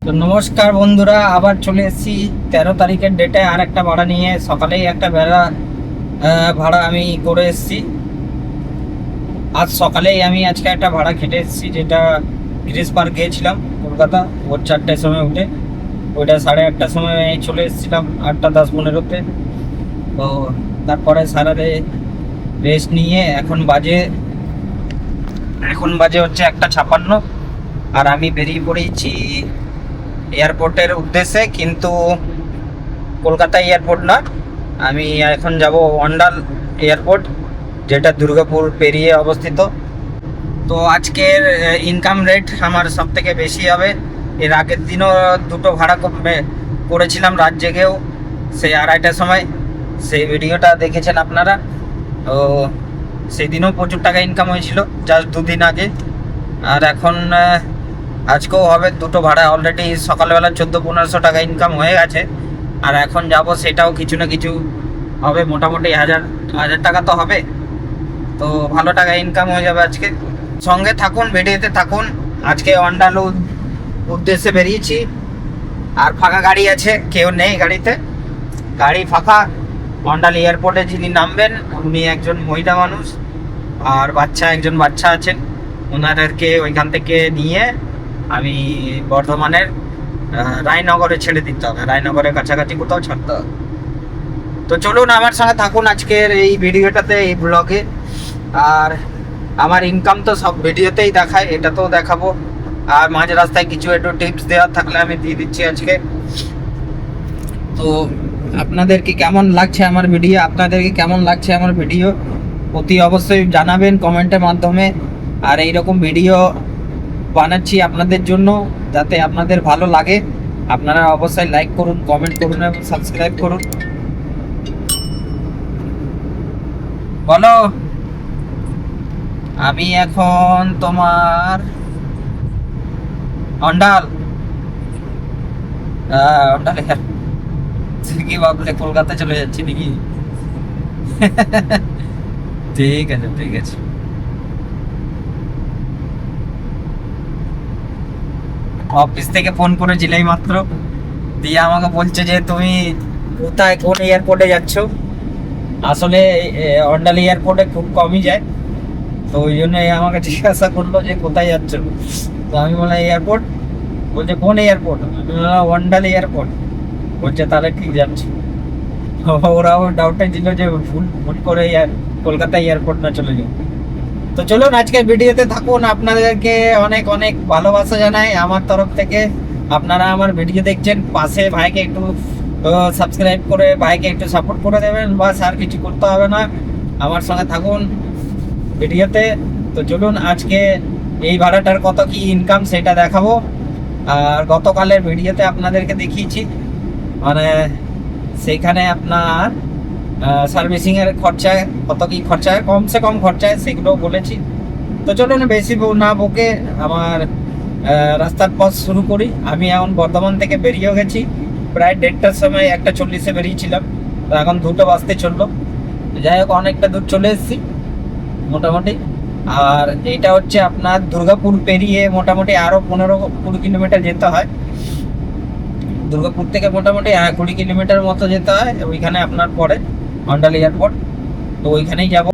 তো নমস্কার বন্ধুরা, আবার চলে এসেছি 13 তারিখের ডেটে আর একটা ভাড়া নিয়ে। সকালেই একটা ভাড়া আমি করে এসেছি। আজ সকালেই আমি আজকে একটা ভাড়া খেটে এসেছি, যেটা গিরিশ পার্ক গিয়েছিলাম কলকাতা। ভোর 4টার সময় উঠে ওইটা 8:30টার সময় চলে এসেছিলাম, 8:10-15-তে। তো তারপরে সারারে রেস্ট নিয়ে এখন বাজে হচ্ছে 1:56, আর আমি বেরিয়ে পড়েছি এয়ারপোর্টের উদ্দেশ্যে। কিন্তু কলকাতা এয়ারপোর্ট না, আমি এখন যাব অন্ডাল এয়ারপোর্ট, যেটা দুর্গাপুর পেরিয়ে অবস্থিত। তো আজকের ইনকাম রেট আমার সব থেকে বেশি হবে। এর আগের দিনও দুটো ভাড়া করেছিলাম রাত জেগেও, সেই 2:30টার সময়। সেই ভিডিওটা দেখেছেন আপনারা। তো সেই দিনও প্রচুর টাকা ইনকাম হয়েছিল, জাস্ট 2 দিন আগে। আর এখন আজকেও হবে দুটো ভাড়া। অলরেডি সকালবেলা 1400-1500 টাকা ইনকাম হয়ে গেছে। আর এখন যাব, সেটাও কিছু না কিছু হবে, মোটামুটি 1000 টাকা তো হবে। তো ভালো টাকা ইনকাম হয়ে যাবে আজকে। সঙ্গে থাকুন, ভিডিওতে থাকুন। আজকে অন্ডালু উদ্দেশ্যে বেরিয়েছি, আর ফাঁকা গাড়ি আছে, কেউ নেই গাড়িতে, গাড়ি ফাঁকা। অন্ডাল এয়ারপোর্টে যিনি নামবেন উনি একজন মহিলা মানুষ, আর একজন বাচ্চা আছেন। ওনাদেরকে ওইখান থেকে নিয়ে আমি বর্ধমানের রায়নগরে ছেড়ে দিতে হবে, রায়নগরের কাছাকাছি কোথাও ছাড়তে হবে। তো চলুন আমার সঙ্গে থাকুন আজকের এই ভিডিওটাতে, এই ব্লগে। আর আমার ইনকাম তো সব ভিডিওতেই দেখায়, এটা তো দেখাবো। আর মাঝ রাস্তায় কিছু একটু টিপস দেওয়ার থাকলে আমি দিয়ে দিচ্ছি আজকে। তো আপনাদেরকে কেমন লাগছে আমার ভিডিও অতি অবশ্যই জানাবেন কমেন্টের মাধ্যমে। আর এইরকম ভিডিও বানাচ্ছি আপনাদের জন্য, যাতে আপনাদের ভালো লাগে। আপনারা অবশ্যই লাইক করুন, কমেন্ট করুন এবং সাবস্ক্রাইব করুন। বলো, আমি এখন তোমার অন্ডাল অন্ডালে কি ভাবলে কলকাতা চলে যাচ্ছি নাকি? ঠিক আছে, ঠিক আছে। অফিস থেকে ফোন করেছিলাম মাত্র, দিয়ে আমাকে বলছে যে তুমি কোথায়, কোন এয়ারপোর্টে যাচ্ছ। আসলে অন্ডাল এয়ারপোর্টে খুব কমই যায়, তো ওই জন্য আমাকে জিজ্ঞাসা করলো যে কোথায় যাচ্ছ। তো আমি বললাম এয়ারপোর্ট। বলছে কোন এয়ারপোর্ট? অন্ডাল এয়ারপোর্ট। বলছে তাহলে ঠিক যাচ্ছে। ওরাও ডাউটে ছিল যে ভুল ভুল করে কলকাতা এয়ারপোর্ট না চলে যাও। তো চলুন আজকের ভিডিওতে থাকুন। আপনাদেরকে অনেক অনেক ভালোবাসা জানাই আমার তরফ থেকে। আপনারা আমার ভিডিও দেখছেন, পাশে ভাইকে একটু সাবস্ক্রাইব করে ভাইকে একটু সাপোর্ট করে দেবেন, বাস আর কিছু করতে হবে না। আমার সঙ্গে থাকুন ভিডিওতে। তো চলুন আজকে এই ভাড়াটার কত কি ইনকাম সেটা দেখাবো। আর গতকালের ভিডিওতে আপনাদেরকে দেখিয়েছি, মানে সেইখানে আপনার সার্ভিসিংয়ের খরচায় কত কি খরচায়, কমসে কম খরচায়, সেগুলো বলেছি। তো চলুন বেশি না বকে আমার রাস্তার পথ শুরু করি। আমি এখন বর্ধমান থেকে বেরিয়েও গেছি, প্রায় 1:30টার সময়, 1:40-এ বেরিয়েছিলাম। তো এখন 2টো বাজতে চললো। যাই হোক, অনেকটা দূর চলে এসেছি মোটামুটি। আর এইটা হচ্ছে আপনার দুর্গাপুর পেরিয়ে মোটামুটি আরও 15-20 কিলোমিটার যেতে হয়। দুর্গাপুর থেকে মোটামুটি 20 কিলোমিটার মতো যেতে হয়, ওইখানে আপনার পরে অন্ডাল এয়ারপোর্ট। তো ওইখানেই যাব।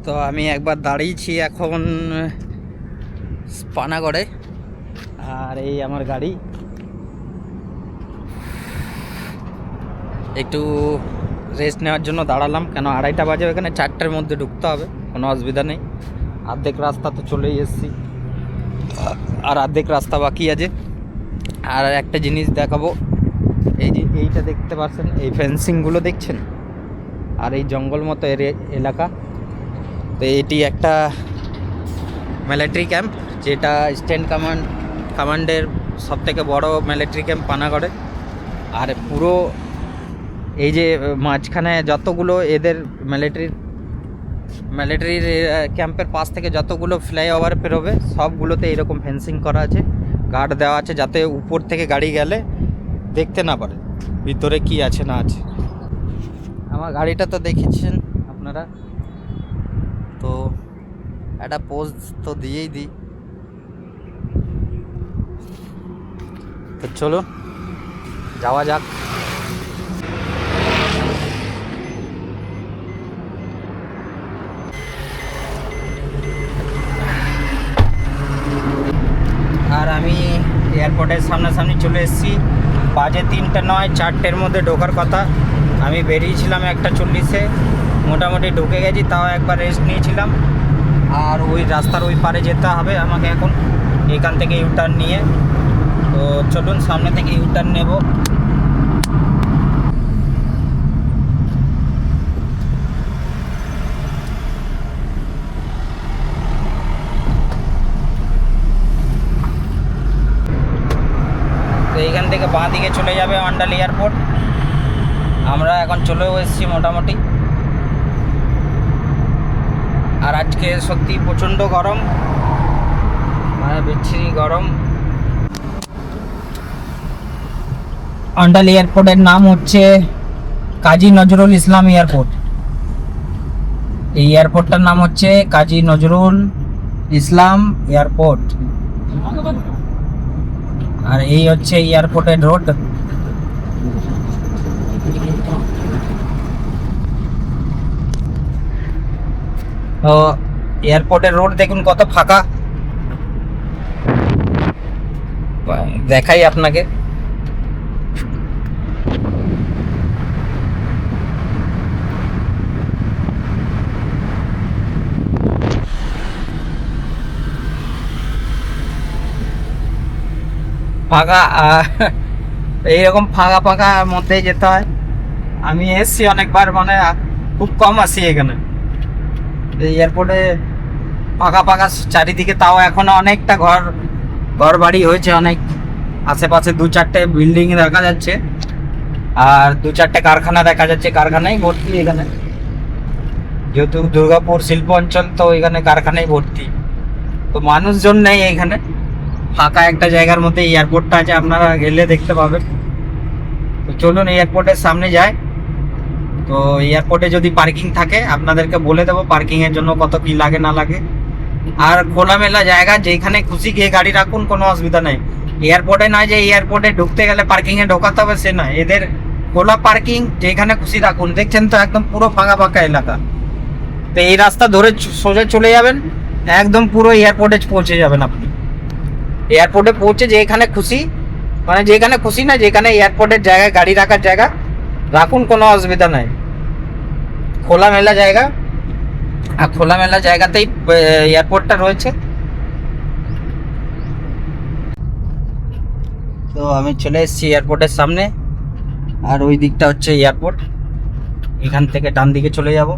তো আমি একবার দাঁড়িয়েছি এখন পানাগড়ে, আর এই আমার গাড়ি। একটু রেস্ট নেওয়ার জন্য দাঁড়ালাম, কেন 2:30 বাজে, ওখানে 4টার মধ্যে ঢুকতে হবে, কোনো অসুবিধা নেই। অর্ধেক রাস্তা তো চলেই এসেছি, আর অর্ধেক রাস্তা বাকি আছে। আর একটা জিনিস দেখাবো, এই যে এইটা দেখতে পাচ্ছেন, এই ফেন্সিংগুলো দেখছেন, আর এই জঙ্গল মতো এলাকা। তো এটি একটা মিলিটারি ক্যাম্প, যেটা স্ট্যান্ড কমান্ডের সবথেকে বড় মিলিটারি ক্যাম্প পানাগড়ে। আর পুরো এই যে মাঝখানে যতগুলো এদের মিলিটারির ক্যাম্পের পাশ থেকে যতগুলো ফ্লাইওভার পেরোবে, সবগুলোতে এরকম ফেন্সিং করা আছে, গার্ড দেওয়া আছে, যাতে উপর থেকে গাড়ি গেলে দেখতে না পারে ভিতরে কি আছে না আছে। আমার গাড়িটা তো দেখেছেন আপনারা। তো একটা পোজ তো দিয়েই দিই। তো চলো যাওয়া যাক। আর আমি এয়ারপোর্টের সামনাসামনি চলে এসেছি। বাজে 3টে নয়, 4টের মধ্যে ঢোকার কথা। আমি বেরিয়েছিলাম 1:40-এ, মোটামুটি ঢুকে গেছি। তাও একবার রেস্ট নিয়েছিলাম। আর ওই রাস্তার ওই পারে যেতে হবে আমাকে এখন, এখান থেকে ইউটার্ন নিয়ে। তো চলুন সামনে থেকে ইউটার্ন নেব। তো এইখান থেকে বাঁ দিকে চলে যাবে অন্ডাল এয়ারপোর্ট। আমরা এখন চলেও এসেছি মোটামুটি। আর আজকে সত্যি প্রচণ্ড গরম, মানে বিচ্ছিরি গরম। অন্ডাল এয়ারপোর্টের নাম হচ্ছে কাজী নজরুল ইসলাম এয়ারপোর্ট। এই এয়ারপোর্টটার নাম হচ্ছে কাজী নজরুল ইসলাম এয়ারপোর্ট। আর এই হচ্ছে এয়ারপোর্টের রোড। তো এয়ারপোর্টের রোড দেখুন কত ফাঁকা। দেখাই আপনাকে। ফাঁকা, এইরকম ফাঁকা ফাঁকা মধ্যেই যেতে হয়। আমি এসছি অনেকবার, মানে খুব কম আসি এখানে। এই এয়ারপোর্টে ফাঁকা ফাঁকা চারিদিকে, তাও এখনো অনেকটা ঘর ঘর বাড়ি হয়েছে অনেক। আশেপাশে 2-4টে বিল্ডিং দেখা যাচ্ছে, আর 2-4টে কারখানা দেখা যাচ্ছে। কারখানাই ভর্তি এখানে, যেহেতু দুর্গাপুর শিল্প অঞ্চল, তো এখানে কারখানাই ভর্তি। তো মানুষজন নেই এখানে, ফাঁকা একটা জায়গার মধ্যে এয়ারপোর্টটা আছে, আপনারা গেলে দেখতে পাবেন। তো চলুন এয়ারপোর্টের সামনে যাই। তো এয়ারপোর্টে যদি পার্কিং থাকে আপনাদেরকে বলে দেবো পার্কিংয়ের জন্য কত কি লাগে না লাগে। আর খোলামেলা জায়গা, যেখানে খুশি গিয়ে গাড়ি রাখুন, কোনো অসুবিধা নেই। এয়ারপোর্টে নয় যে এয়ারপোর্টে ঢুকতে গেলে পার্কিংয়ে ঢোকাতে হবে, সে নয়। এদের খোলা পার্কিং, যেখানে খুশি রাখুন। দেখছেন তো একদম পুরো ফাঁকা ফাঁকা এলাকা। তো এই রাস্তা ধরে সোজা চলে যাবেন, একদম পুরো এয়ারপোর্টে পৌঁছে যাবেন আপনি। এয়ারপোর্টে পৌঁছে যেখানে খুশি, মানে যেখানে খুশি না, যেখানে এয়ারপোর্টের জায়গায় গাড়ি রাখার জায়গা রাখুন, কোনো অসুবিধা নাই। খোলামেলা জায়গা, আর খোলামেলা জায়গাতেই এয়ারপোর্টটা রয়েছে। তো আমি চলে এসেছি এয়ারপোর্টের সামনে, আর ওই দিকটা হচ্ছে এয়ারপোর্ট। এখান থেকে ডান দিকে চলে যাব।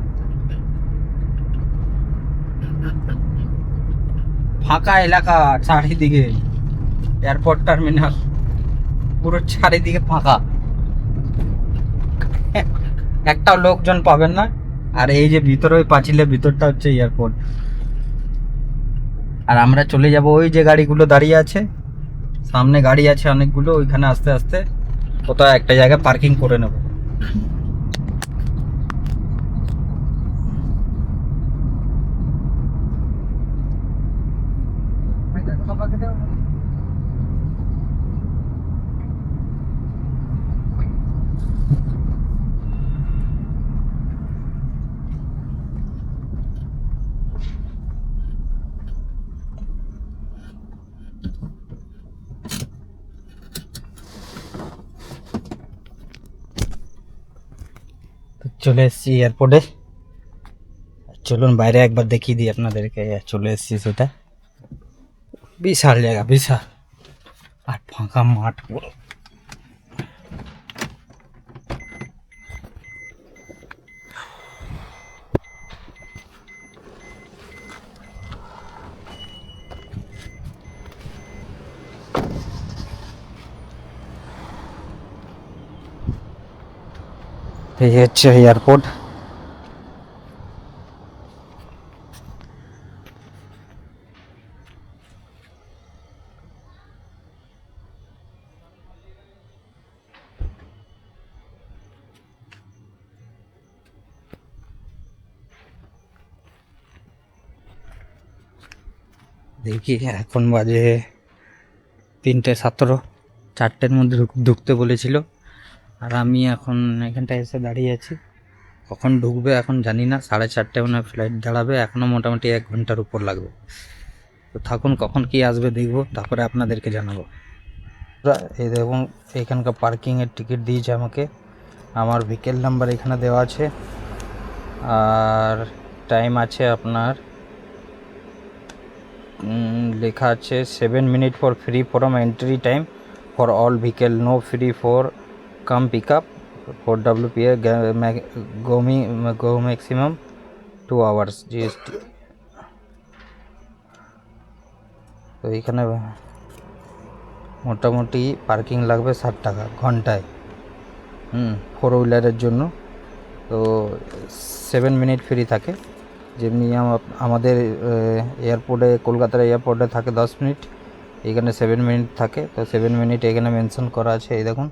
ফাঁকা এলাকা চারিদিকে, এয়ারপোর্ট টার্মিনাল পুরো চারিদিকে ফাঁকা, একটাও লোকজন পাবেন না। আর এই যে ভিতরে ওই পাঁচিলের ভিতরটা হচ্ছে এয়ারপোর্ট। আর আমরা চলে যাব ওই যে গাড়িগুলো দাঁড়িয়ে আছে, সামনে গাড়ি আছে অনেকগুলো, ওইখানে আস্তে আস্তে কোথাও একটা জায়গায় পার্কিং করে নেব। চলে এসেছি এয়ারপোর্টে। চলুন বাইরে একবার দেখিয়ে দিই আপনাদেরকে। চলে এসেছি, সেটা বিশাল জায়গা, বিশাল। আর ফাঁকা মাঠ পুরো। এই হচ্ছে এয়ারপোর্ট। দেখি এখন বাজে 3:17, 4টের মধ্যে ঢুকতে বলেছিল। আর আমি এখন এখানটায় এসে দাঁড়িয়ে আছি, কখন ঢুকবে এখন জানি না। 4:30টায় মনে হয় ফ্লাইট দাঁড়াবে, এখনও মোটামুটি 1 ঘন্টার উপর লাগবে। তো থাকুন, কখন কি আসবে দেখব, তারপরে আপনাদেরকে জানাবো। এই দেখুন এখানকার পার্কিংয়ের টিকিট দিয়েছে আমাকে, আমার ভেহিকেল নাম্বার এখানে দেওয়া আছে, আর টাইম আছে আপনার লেখা আছে 7 minute for free from entry time for all vehicle, no free for come pick up for WPA, go maximum 2 hours GST। তো এখানে মোটামুটি পার্কিং লাগবে 60 টাকা ঘন্টায়, 4 হুইলারের জন্য। তো 7 মিনিট ফ্রি থাকে, যেমনি আমাদের এয়ারপোর্টে, কলকাতার এয়ারপোর্টে থাকে 10 মিনিট, এখানে 7 মিনিট থাকে। তো 7 মিনিট এখানে মেনশন করা আছে, এই দেখুন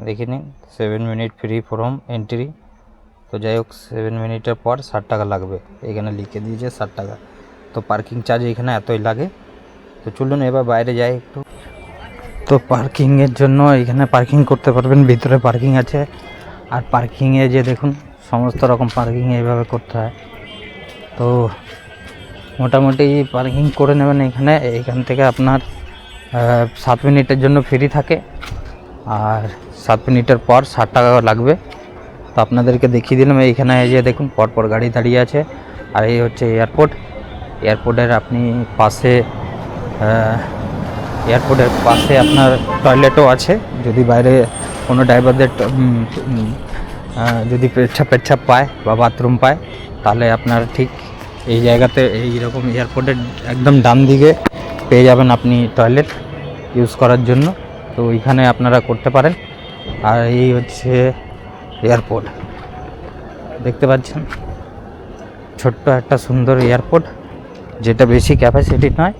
দেখে নিন, 7 মিনিট ফ্রি ফ্রম এন্ট্রি। তো যাই হোক 7 মিনিটের পর 60 টাকা লাগবে, এখানে লিখে দিয়েছে 60 টাকা। তো পার্কিং চার্জ এখানে এতই লাগে। তো চলুন এবার বাইরে যাই একটু। তো পার্কিংয়ের জন্য এখানে পার্কিং করতে পারবেন, ভিতরে পার্কিং আছে। আর পার্কিংয়ে যে দেখুন সমস্ত রকম পার্কিং এইভাবে করতে হয়। তো মোটামুটি পার্কিং করে নেবেন এখান থেকে আপনার 7 মিনিটের জন্য ফ্রি থাকে, আর 7 মিনিটের পর 60 টাকা লাগবে। তো আপনাদেরকে দেখিয়ে দিলাম, এইখানে এই যে দেখুন পরপর গাড়ি দাঁড়িয়ে আছে। আর এই হচ্ছে এয়ারপোর্টের আপনি পাশে, এয়ারপোর্টের পাশে আপনার টয়লেটও আছে। যদি বাইরে কোনো ড্রাইভারদের যদি পেচ্ছাপ পায় বা বাথরুম পায়, তাহলে আপনার ঠিক এই জায়গাতে, এইরকম এয়ারপোর্টের একদম ডান দিকে পেয়ে যাবেন আপনি টয়লেট ইউজ করার জন্য। তো ওইখানে আপনারা করতে পারেন। আর এই হচ্ছে এয়ারপোর্ট, দেখতে পাচ্ছেন ছোট্ট একটা সুন্দর এয়ারপোর্ট, যেটা বেশি ক্যাপাসিটি নয়।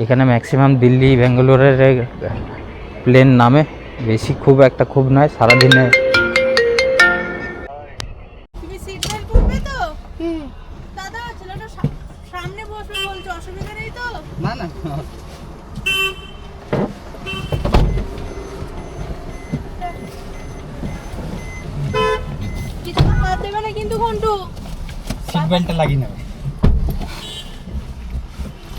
এখানে ম্যাক্সিমাম দিল্লি, ব্যাঙ্গালোরের প্লেন নামে, বেশি খুব নয় সারাদিনে। তুমি সিট বেল্ট পরবে তো? দাদা ছেলেটা সামনে বসবে বলছো, অসুবিধা নেই তো? না না, কিছু হাত দেবে না কিন্তু ঘন্টু। সিট বেল্টটা লাগিয়ে নেবে।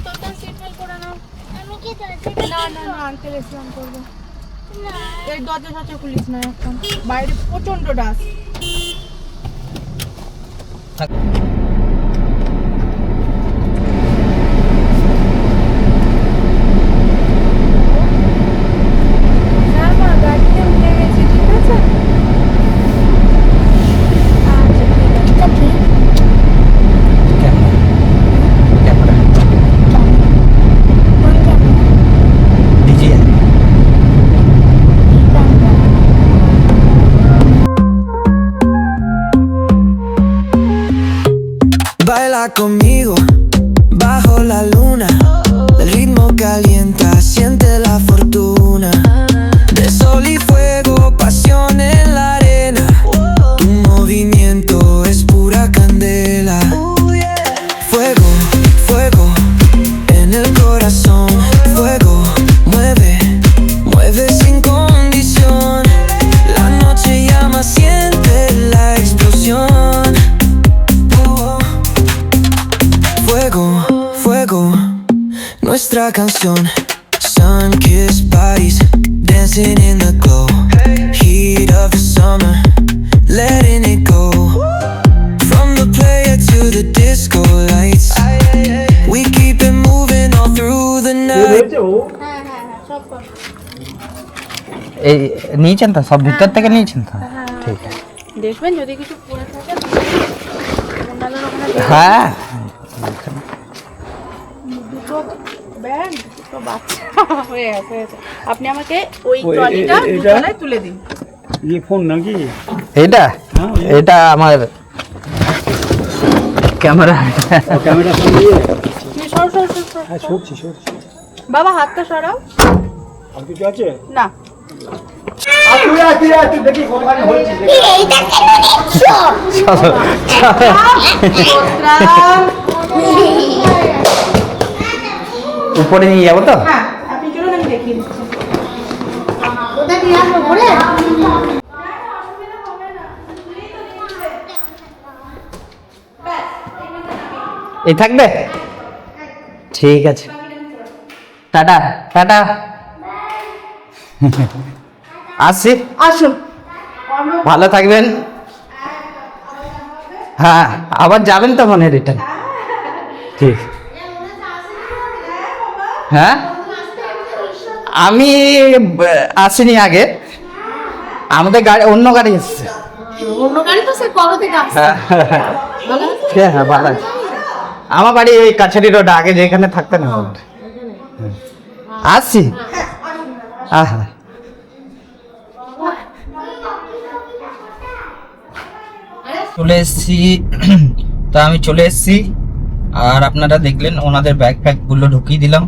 তো সিট বেল্ট পরে নাও। আমি কি না না না, আঙ্কেল ইসলাম করবো না। এই দরজা খুলিস না এখন, বাইরে প্রচন্ড dust. Baila conmigo bajo la luna, el ritmo calienta, siente la fortuna. De sol y fuego, pasión en la arena. Tu movimiento es pura candela. Fuego, fuego en el corazón. Fuego, mueve, mueve sin condición. La noche llama, siente la explosión. Fuego, fuego, nuestra canción. Sun-kissed bodies, dancing in the glow. Heat of the summer, letting it go. From the player to the disco lights, we keep it moving all through the night. সব কর। এই নিয়েছেন তো, সব ভিতর থেকে নিয়েছেন তো? ঠিক আছে, দেখবেন যদি কিছু পড়ে থাকে মন্ডালের ওখানে হ্যাঁ। দুটো ব্যান্ড, দুটো বাচ্চা হয়ে গেছে। আপনি আমাকে ওই ট্রলিটা দুতলায় তুলে দিন। ये फोन নাকি এটা এটা আমার ক্যামেরা। ক্যামেরা ফোন দিয়ে সর সর সর সর। হ্যাঁ সরছি বাবা হাতটা সরাও। আর কিছু আছে না দেখি কতখানি হয়েছে উপরে নিয়ে যাবো তো? হ্যাঁ, আপনি চলুন আমি দেখিয়ে দিচ্ছি। এই থাকবে, ঠিক আছে, টাটা টাটা। আসছি, আসুন। ভালো থাকবেন। হ্যাঁ, আবার যাবেন তো মনে রিটার্ন? ঠিক। হ্যাঁ, আমি আসিনি আগে, আমাদের গাড়ি, অন্য গাড়ি এসছে। অন্য গাড়ি তো সে কবে থেকে আসছে? হ্যাঁ হ্যাঁ হ্যাঁ, ভালো আছে। আমার বাড়ি এই কাছারি রোড, আগে যেখানে থাকতেন আমার বাড়ি। আসছি। হ্যাঁ, চলে এসছি। তা আমি চলে এসছি, আর আপনারা দেখলেন ওনাদের ব্যাগ গুলো ঢুকিয়ে দিলাম,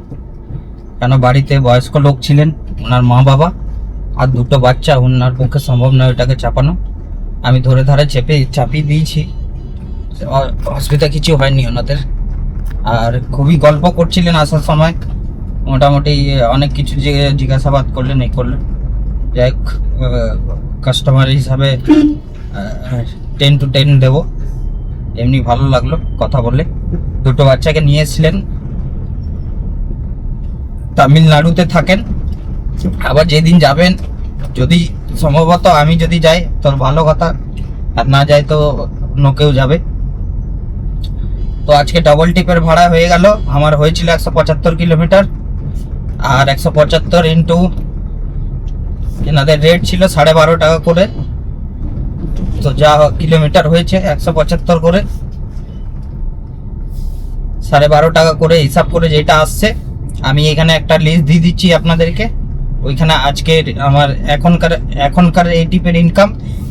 কেন বাড়িতে বয়স্ক লোক ছিলেন, ওনার মা বাবা আর দুটো বাচ্চা, ওনার পক্ষে সম্ভব নয় ওটাকে চাপানো। আমি ধরে চাপিয়ে দিয়েছি, অসুবিধা কিছু হয়নি ওনাদের। আর খুবই গল্প করছিলেন আসার সময়, মোটামুটি অনেক কিছু জিজ্ঞাসাবাদ করলেন, এই করলেন। যাই হোক, কাস্টমার হিসাবে 10 to 10 দেবো, এমনি ভালো লাগলো কথা বলে। দুটো বাচ্চাকে নিয়ে এসেছিলেন, তামিলনাড়ুতে থাকেন। আবার যেদিন যাবেন, যদি সম্ভবত আমি যদি যাই তো ভালো কথা, আর না যাই তো অন্য কেউ যাবে। তো আজকে ডাবল টিপের ভাড়া হয়ে গেল, আমার হয়েছিল 175 কিলোমিটার, আর 175 ইন্টু এনাদের রেট ছিল 12.5 টাকা করে, তো যা কিলোমিটার হয়েছে 175 করে 12.5 টাকা করে হিসাব করে যেটা আসছে। আমি এখানে একটা লিস্ট দিয়ে দিচ্ছি আপনাদেরকে, ওইখানে আজকের আমার এখনকার এই টিপের ইনকাম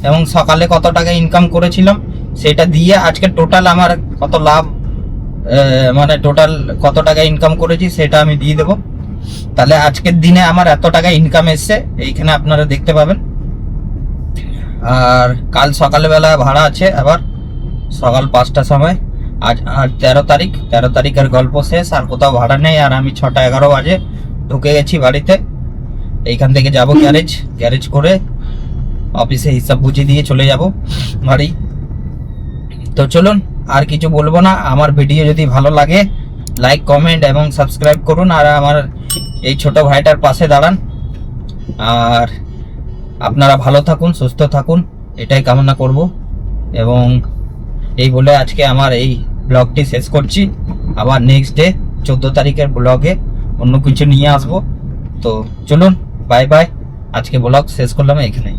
এবং সকালে কত টাকা ইনকাম করেছিলাম সেটা দিয়ে আজকে টোটাল আমার কত লাভ, মানে টোটাল কত টাকা ইনকাম করেছি সেটা আমি দিয়ে দেবো। তাহলে আজকের দিনে আমার এত টাকা ইনকাম এসছে, এইখানে আপনারা দেখতে পাবেন। আর কাল সকালবেলা ভাড়া আছে আবার সকাল 5টার সময়। আজ 13 তারিখের গল্প শেষ, আর কোথাও ভাড়া নেই। আর আমি 6টা 11 বাজে ঢুকে গেছি বাড়িতে। এইখান থেকে যাব গ্যারেজ করে অফিসে হিসাব বুঝিয়ে দিয়ে চলে যাব বাড়ি। তো চলুন, আর কিছু বলবো না। আমার ভিডিও যদি ভালো লাগে লাইক, কমেন্ট এবং সাবস্ক্রাইব করুন, আর আমার এই ছোট ভাইটার পাশে দাঁড়ান। আর আপনারা ভালো থাকুন, সুস্থ থাকুন, এটাই কামনা করব। এবং এই বলে আজকে আমার এই ব্লগটি শেষ করছি। আবার নেক্সট ডে 14 তারিখের ব্লগে অন্য কিছু নিয়ে আসবো। তো চলুন, বাই বাই। আজকে ব্লগ শেষ করলাম এখানেই।